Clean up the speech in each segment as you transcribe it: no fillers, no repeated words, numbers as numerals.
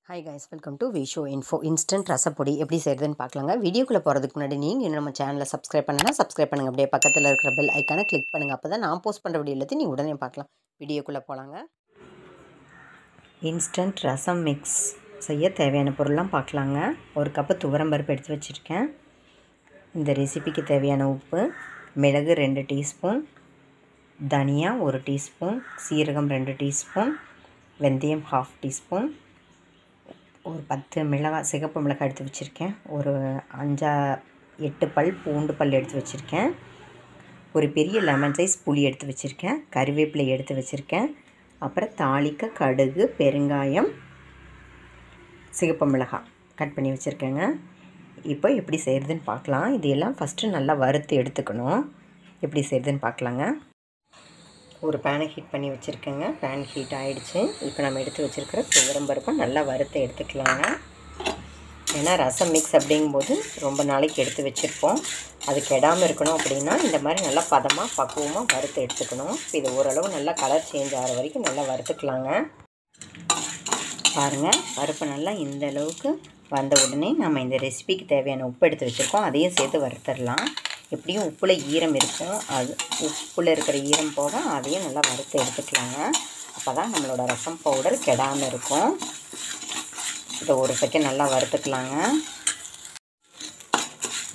Hi guys, welcome to Visho Info. Instant ரசப்பொடி எப்படி செய்கிறதுன்னு பார்க்கலாங்க. வீடியோக்குள்ளே போகிறதுக்கு முன்னாடி நீங்கள் இன்னும் நம்ம சேனலை சப்ஸ்கிரைப் பண்ணுங்கள். அப்படியே பக்கத்தில் இருக்கிற பெல் ஐக்கானை கிளிக் பண்ணுங்கள். அப்போ தான் நான் போஸ்ட் பண்ணுற வீடியோ எல்லாத்தையும் நீங்கள் உடனே பார்க்கலாம். வீடியோக்குள்ளே போகலாங்க. இன்ஸ்டன்ட் ரசம் மிக்ஸ் செய்ய தேவையான பொருள்லாம் பார்க்கலாங்க. ஒரு கப்பு துவரம்பருப்பு எடுத்து வச்சுருக்கேன். இந்த ரெசிபிக்கு தேவையான உப்பு, மிளகு 2 டீஸ்பூன், தனியா 1 டீஸ்பூன், சீரகம் 2 டீஸ்பூன், வெந்தயம் 1/2 டீஸ்பூன், ஒரு 10 மிளகாய், சிகப்பு மிளகாய் எடுத்து வச்சுருக்கேன். ஒரு 5-8 பல் பூண்டு பல் எடுத்து வச்சுருக்கேன். ஒரு பெரிய லெமன் சைஸ் புளி எடுத்து வச்சுருக்கேன். கறிவேப்பிலை எடுத்து வச்சுருக்கேன். அப்புறம் தாளிக்க கடுகு, பெருங்காயம், சிகப்பு மிளகாய் கட் பண்ணி வச்சுருக்கேங்க. இப்போ எப்படி செய்கிறதுன்னு பார்க்கலாம். இதையெல்லாம் ஃபஸ்ட்டு நல்லா வறுத்து எடுத்துக்கணும். எப்படி செய்கிறதுன்னு பார்க்கலாங்க. ஒரு பேனை ஹீட் பண்ணி வச்சுருக்கேங்க. பேன் ஹீட் ஆகிடுச்சு. இப்போ நம்ம எடுத்து வச்சுருக்கிற துவரம்பருப்பை நல்லா வறுத்து எடுத்துக்கலாங்க. ஏன்னா ரசம் மிக்ஸ் அப்படிங்கும்போது ரொம்ப நாளைக்கு எடுத்து வச்சுருப்போம். அது கெடாமல் இருக்கணும் அப்படின்னா இந்த மாதிரி நல்லா பக்குவமாக வறுத்து எடுத்துக்கணும். இது ஓரளவு நல்லா கலர் சேஞ்ச் ஆகிற வரைக்கும் நல்லா வறுத்துக்கலாங்க. பாருங்கள், பருப்பு நல்லா இந்த அளவுக்கு வந்த உடனே நம்ம இந்த ரெசிபிக்கு தேவையான உப்பு எடுத்து வச்சுருக்கோம். அதையும் சேர்த்து வறுத்துடலாம். எப்படியும் உப்பில் ஈரம் இருக்கும். அது உப்பில் இருக்கிற ஈரம் போக அதையும் நல்லா வறுத்து எடுத்துக்கலாங்க. அப்போ தான் நம்மளோட ரசம் பவுடர் கெடாமல் இருக்கும். இதை ஒரு செகண்ட் நல்லா வறுத்துக்கலாங்க.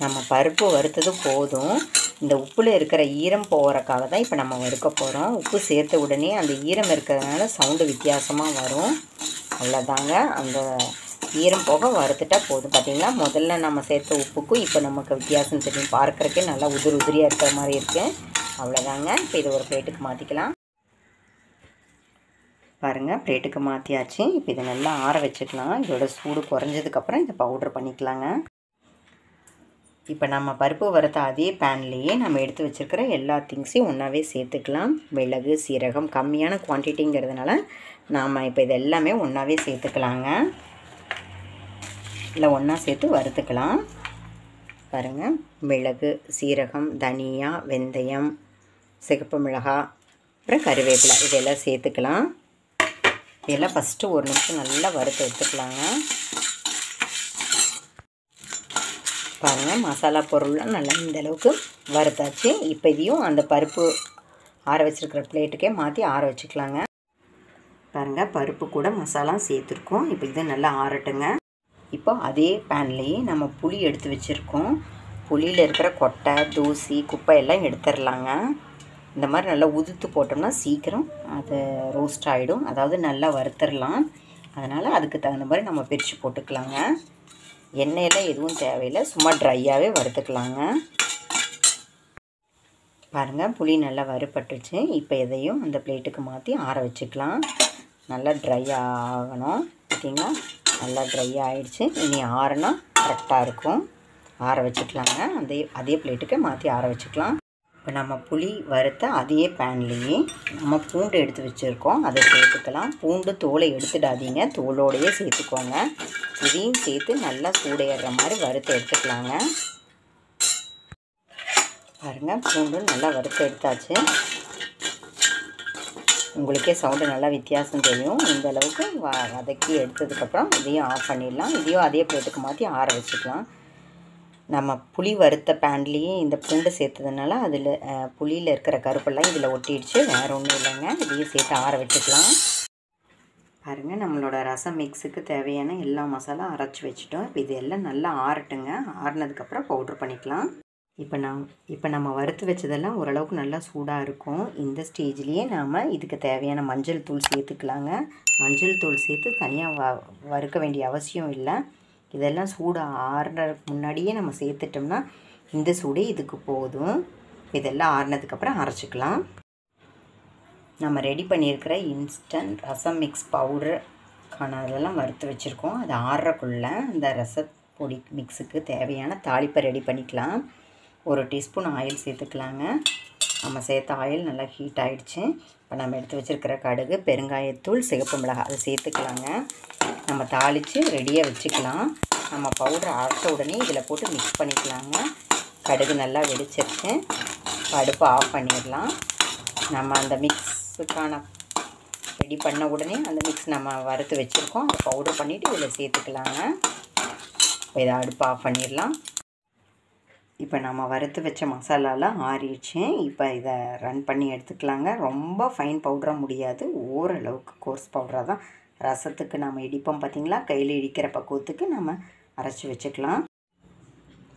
நம்ம பருப்பு வறுத்தது போதும். இந்த உப்பில் இருக்கிற ஈரம் போகிறக்காக தான் இப்போ நம்ம வறுக்க போகிறோம். உப்பு சேர்த்த உடனே அந்த ஈரம் இருக்கிறதுனால சவுண்டு வித்தியாசமாக வரும். அவ்வளோதாங்க. அந்த ஈரம் போக வறுத்துட்டால் போதும். பார்த்திங்களா, முதல்ல நம்ம சேர்த்த உப்புக்கும் இப்போ நமக்கு வித்தியாசம் தெரியும். பார்க்குறக்கே நல்லா உதிரியாக இருக்கிற மாதிரி இருக்குது. அவ்வளோதாங்க. இப்போ இதை ஒரு பிளேட்டுக்கு மாற்றிக்கலாம். பாருங்கள், பிளேட்டுக்கு மாற்றியாச்சு. இப்போ இதை நல்லா ஆற வச்சுக்கலாம். இதோட சூடு குறைஞ்சதுக்கப்புறம் இதை பவுட்ரு பண்ணிக்கலாங்க. இப்போ நம்ம பருப்பு வறுத்த அதே பேன்லேயே நம்ம எடுத்து வச்சுருக்கிற எல்லா திங்ஸையும் ஒன்றாவே சேர்த்துக்கலாம். மிளகு, சீரகம் கம்மியான குவான்டிட்டிங்கிறதுனால நாம் இப்போ இது எல்லாமே ஒன்றாவே சேர்த்துக்கலாங்க. இல்லை ஒன்றா சேர்த்து வறுத்துக்கலாம். பாருங்கள், மிளகு, சீரகம், தனியா, வெந்தயம், சிகப்பு மிளகாய், அப்புறம் கறிவேப்பிலை இதெல்லாம் சேர்த்துக்கலாம். இதெல்லாம் ஃபஸ்ட்டு ஒரு நிமிஷம் நல்லா வறுத்து எடுத்துக்கலாங்க. பாருங்கள், மசாலா பொருள்லாம் நல்லா இந்தளவுக்கு வறுத்தாச்சு. இப்போ இதையும் அந்த பருப்பு ஆற வச்சுருக்கிற பிளேட்டுக்கே மாற்றி ஆற வச்சுக்கலாங்க. பாருங்கள், பருப்பு கூட மசாலா சேர்த்துருக்கோம். இப்போ இது நல்லா ஆறட்டுங்க. இப்போ அதே பேன்லேயே நம்ம புளி எடுத்து வச்சுருக்கோம். புளியில் இருக்கிற கொட்டை, தூசி, குப்பை எல்லாம் எடுத்துடலாங்க. இந்த மாதிரி நல்லா உதுத்து போட்டோம்னா சீக்கிரம் அது ரோஸ்ட் ஆகிடும். அதாவது நல்லா வறுத்துடலாம். அதனால் அதுக்கு தகுந்த மாதிரி நம்ம பிரித்து போட்டுக்கலாங்க. எண்ணெயெல்லாம் எதுவும் தேவையில்லை, சும்மா ட்ரையாகவே வறுத்துக்கலாங்க. பாருங்கள், புளி நல்லா வறுபட்டுச்சு. இப்போ இதையும் அந்த பிளேட்டுக்கு மாற்றி ஆற வச்சுக்கலாம். நல்லா ட்ரை ஆகணும். பார்த்தீங்களா, நல்லா ட்ரை ஆகிடுச்சு. இனி ஆறுனா கரெக்டாக இருக்கும். ஆற வச்சுக்கலாங்க. அதே பிளேட்டுக்கு மாற்றி ஆற வச்சுக்கலாம். இப்போ நம்ம புளி வறுத்த அதே பேன்லேயே நம்ம பூண்டு எடுத்து வச்சுருக்கோம். அதை சேர்த்துக்கலாம். பூண்டு தோலை எடுத்துடாதீங்க, தோலோடையே சேர்த்துக்கோங்க. இதையும் சேர்த்து நல்லா சூடேறுற மாதிரி வறுத்து எடுத்துக்கலாங்க. பாருங்கள், பூண்டு நல்லா வறுத்து எடுத்தாச்சு. உங்களுக்கே சவுண்டு நல்லா வித்தியாசம் தெரியும். இந்த அளவுக்கு வதக்கி எடுத்ததுக்கப்புறம் இதையும் ஆஃப் பண்ணிடலாம். இதையும் அதே பிளேட்டுக்கு மாற்றி ஆற வச்சுக்கலாம். நம்ம புளி வறுத்த பேன்லேயே இந்த பூண்டு சேர்த்ததுனால அதில் புளியில் இருக்கிற கருப்பெல்லாம் இதில் ஒட்டிடுச்சு. வேறு ஒன்றும் இல்லைங்க. இதையும் சேர்த்து ஆற வச்சுக்கலாம். பாருங்கள், நம்மளோட ரசம் மிக்ஸுக்கு தேவையான எல்லா மசாலா அரைச்சி வச்சுட்டோம். இப்போ இது எல்லாம் நல்லா ஆறட்டுங்க. ஆறினதுக்கப்புறம் பவுட்ரு பண்ணிக்கலாம். இப்போ நம்ம வறுத்து வச்சதெல்லாம் ஓரளவுக்கு நல்லா சூடாக இருக்கும். இந்த ஸ்டேஜ்லேயே நாம் இதுக்கு தேவையான மஞ்சள் தூள் சேர்த்துக்கலாங்க. மஞ்சள் தூள் சேர்த்து தனியாக வறுக்க வேண்டிய அவசியம் இல்லை. இதெல்லாம் சூடு ஆறுறதுக்கு முன்னாடியே நம்ம சேர்த்துட்டோம்னா இந்த சூடே இதுக்கு போதும். இதெல்லாம் ஆறினதுக்கப்புறம் அரைச்சிக்கலாம். நம்ம ரெடி பண்ணியிருக்கிற இன்ஸ்டன்ட் ரசம் மிக்ஸ் பவுடருக்கான அதெல்லாம் வறுத்து வச்சுருக்கோம். அது ஆறுறக்குள்ளே இந்த ரசப்பொடி மிக்ஸுக்கு தேவையான தாளிப்பை ரெடி பண்ணிக்கலாம். 1 டீஸ்பூன் ஆயில் சேர்த்துக்கலாங்க. நம்ம சேர்த்த ஆயில் நல்லா ஹீட் ஆகிடுச்சு. இப்போ நம்ம எடுத்து வச்சுருக்கிற கடுகு, பெருங்காயத்தூள், சிகப்பு மிளகாய் அதை சேர்த்துக்கலாங்க. நம்ம தாளித்து ரெடியாக வச்சுக்கலாம். நம்ம பவுடர் அரைச்ச உடனே இதில் போட்டு மிக்ஸ் பண்ணிக்கலாங்க. கடுகு நல்லா வெடிச்சிருச்சு. அடுப்பை ஆஃப் பண்ணிடலாம். நம்ம அந்த மிக்ஸுக்கான ரெடி பண்ண உடனே அந்த மிக்ஸ் நம்ம வறுத்து வச்சுருக்கோம், அதை பவுடர் பண்ணிவிட்டு இதில் சேர்த்துக்கலாங்க. இப்போ இதை அடுப்பு ஆஃப் பண்ணிடலாம். இப்போ நம்ம வறுத்து வச்ச மசாலாலாம் ஆறிடுச்சு. இப்போ இதை ரன் பண்ணி எடுத்துக்கலாங்க. ரொம்ப ஃபைன் பவுடராக முடியாது, ஓரளவுக்கு கோர்ஸ் பவுடராக தான். ரசத்துக்கு நம்ம இடிப்போம் பார்த்திங்களா, கையில் இடிக்கிற பக்குவத்துக்கு நம்ம அரைச்சி வச்சுக்கலாம்.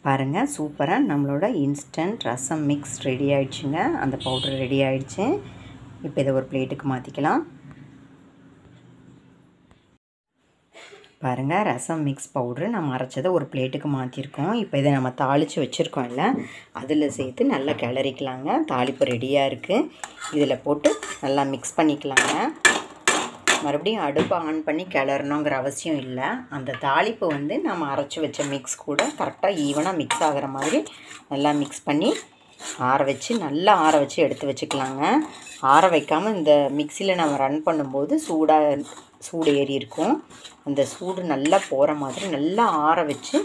பாருங்கள், சூப்பராக நம்மளோட இன்ஸ்டன்ட் ரசம் மிக்ஸ் ரெடி ஆகிடுச்சுங்க. அந்த பவுடர் ரெடி ஆகிடுச்சு. இப்போ இதை ஒரு பிளேட்டுக்கு மாற்றிக்கலாம். பாருங்கள், ரசம் மிக்ஸ் பவுட்ரு நம்ம அரைச்சதை ஒரு பிளேட்டுக்கு மாற்றிருக்கோம். இப்போ இதை நம்ம தாளித்து வச்சுருக்கோம் இல்லை, அதில் சேர்த்து நல்லா கிளறிக்கலாங்க. தாளிப்பு ரெடியாக இருக்குது. இதில் போட்டு நல்லா மிக்ஸ் பண்ணிக்கலாங்க. மறுபடியும் அடுப்பை ஆன் பண்ணி கிளறணுங்கிற அவசியம் இல்லை. அந்த தாளிப்பு வந்து நம்ம அரைச்சி வச்ச மிக்ஸ் கூட கரெக்டாக ஈவனாக மிக்ஸ் ஆகிற மாதிரி நல்லா மிக்ஸ் பண்ணி நல்லா ஆற வச்சு எடுத்து வச்சுக்கலாங்க. ஆற வைக்காமல் இந்த மிக்சியில் நம்ம ரன் பண்ணும்போது சூடு ஏறி இருக்கும். அந்த சூடு நல்லா போகிற மாதிரி நல்லா ஆற வச்சு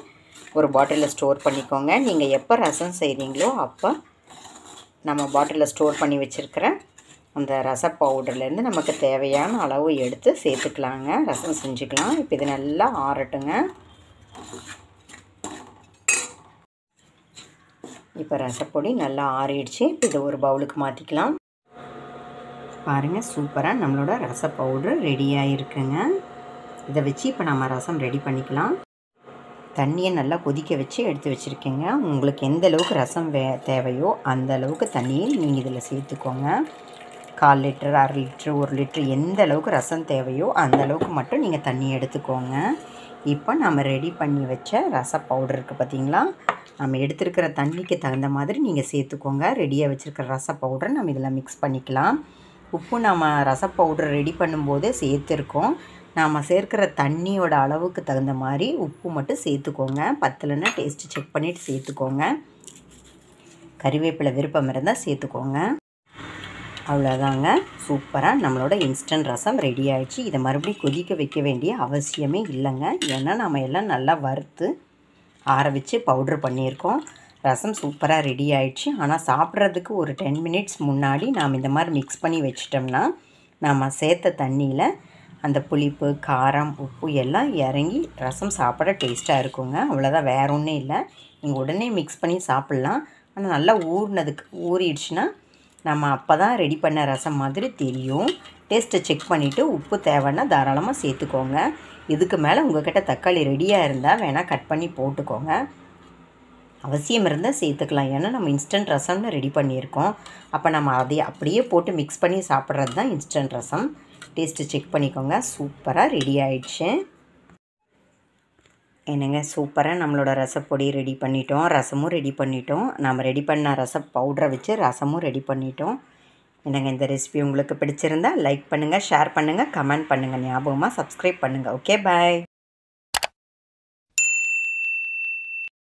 ஒரு பாட்டிலில் ஸ்டோர் பண்ணிக்கோங்க. நீங்கள் எப்போ ரசம் செய்கிறீங்களோ அப்போ நம்ம பாட்டிலில் ஸ்டோர் பண்ணி வச்சுருக்கிற அந்த ரச பவுடர்லேருந்து நமக்கு தேவையான அளவு எடுத்து சேர்த்துக்கலாங்க. ரசம் செஞ்சுக்கலாம். இப்போ இது நல்லா ஆறட்டுங்க. இப்போ ரசப்பொடி நல்லா ஆறிடுச்சு. இப்போ இதை ஒரு பவுலுக்கு மாற்றிக்கலாம். பாருங்கள், சூப்பராக நம்மளோட ரச பவுட்ரு ரெடியாக இருக்குங்க. இதை வச்சு இப்போ நம்ம ரசம் ரெடி பண்ணிக்கலாம். தண்ணியை நல்லா கொதிக்க வச்சு எடுத்து வச்சுருக்கேங்க. உங்களுக்கு எந்த அளவுக்கு ரசம் தேவையோ அந்த அளவுக்கு தண்ணியை நீங்கள் இதில் சேர்த்துக்கோங்க. 1/4 லிட்டர், 1/2 லிட்ரு, 1 லிட்ரு எந்த அளவுக்கு ரசம் தேவையோ அந்த அளவுக்கு மட்டும் நீங்கள் தண்ணி எடுத்துக்கோங்க. இப்போ நம்ம ரெடி பண்ணி வச்ச ரச பவுடர் இருக்குது பார்த்திங்களா, நம்ம எடுத்துருக்கிற தண்ணிக்கு தகுந்த மாதிரி நீங்கள் சேர்த்துக்கோங்க. ரெடியாக வச்சுருக்கிற ரச பவுடரை நம்ம இதில் மிக்ஸ் பண்ணிக்கலாம். உப்பு நம்ம ரச பவுடர் ரெடி பண்ணும்போதே சேர்த்துருக்கோம். நாம் சேர்க்கிற தண்ணியோட அளவுக்கு தகுந்த மாதிரி உப்பு மட்டும் சேர்த்துக்கோங்க. பத்தலைன்னா டேஸ்ட்டு செக் பண்ணிவிட்டு சேர்த்துக்கோங்க. கறிவேப்பிலை விருப்பம் இருந்தால் சேர்த்துக்கோங்க. அவ்வளோதாங்க, சூப்பராக நம்மளோட இன்ஸ்டன்ட் ரசம் ரெடி ஆகிடுச்சு. இதை மறுபடியும் கொதிக்க வைக்க வேண்டிய அவசியமே இல்லைங்க. ஏன்னா நம்ம எல்லாம் நல்லா வறுத்து ஆற வச்சு பவுட்ரு பண்ணியிருக்கோம். ரசம் சூப்பராக ரெடி ஆகிடுச்சு. ஆனால் சாப்பிட்றதுக்கு ஒரு 10 மினிட்ஸ் முன்னாடி நாம் இந்த மாதிரி மிக்ஸ் பண்ணி வச்சிட்டோம்னா நம்ம சேர்த்த தண்ணியில் அந்த புளிப்பு, காரம், உப்பு எல்லாம் இறங்கி ரசம் சாப்பிட டேஸ்ட்டாக இருக்குங்க. அவ்வளோதான், வேறு ஒன்றும் இல்லை. நீங்கள் உடனே மிக்ஸ் பண்ணி சாப்பிட்லாம். ஆனால் நல்லா ஊறிடுச்சுன்னா நம்ம அப்போ தான் ரெடி பண்ண ரசம் மாதிரி தெரியும். டேஸ்ட்டை செக் பண்ணிவிட்டு உப்பு தேவைன்னா தாராளமாக சேர்த்துக்கோங்க. இதுக்கு மேலே உங்கள்கிட்ட தக்காளி ரெடியாக இருந்தால் வேணால் கட் பண்ணி போட்டுக்கோங்க. அவசியம் இருந்தால் சேர்த்துக்கலாம். ஏன்னா நம்ம இன்ஸ்டன்ட் ரசம்னு ரெடி பண்ணியிருக்கோம். அப்போ நம்ம அதை அப்படியே போட்டு மிக்ஸ் பண்ணி சாப்பிட்றது தான் இன்ஸ்டன்ட் ரசம். டேஸ்ட்டு செக் பண்ணிக்கோங்க. சூப்பராக ரெடி ஆகிடுச்சு. என்னங்க, சூப்பராக நம்மளோட ரசப்பொடி ரெடி பண்ணிட்டோம், ரசமும் ரெடி பண்ணிட்டோம். நம்ம ரெடி பண்ண ரச பவுடரை வச்சு ரசமும் ரெடி பண்ணிட்டோம். என்னங்க, இந்த ரெசிபி உங்களுக்கு பிடிச்சிருந்தா லைக் பண்ணுங்கள், ஷேர் பண்ணுங்கள், கமெண்ட் பண்ணுங்கள். ஞாபகமாக சப்ஸ்கிரைப் பண்ணுங்கள். ஓகே, பாய்.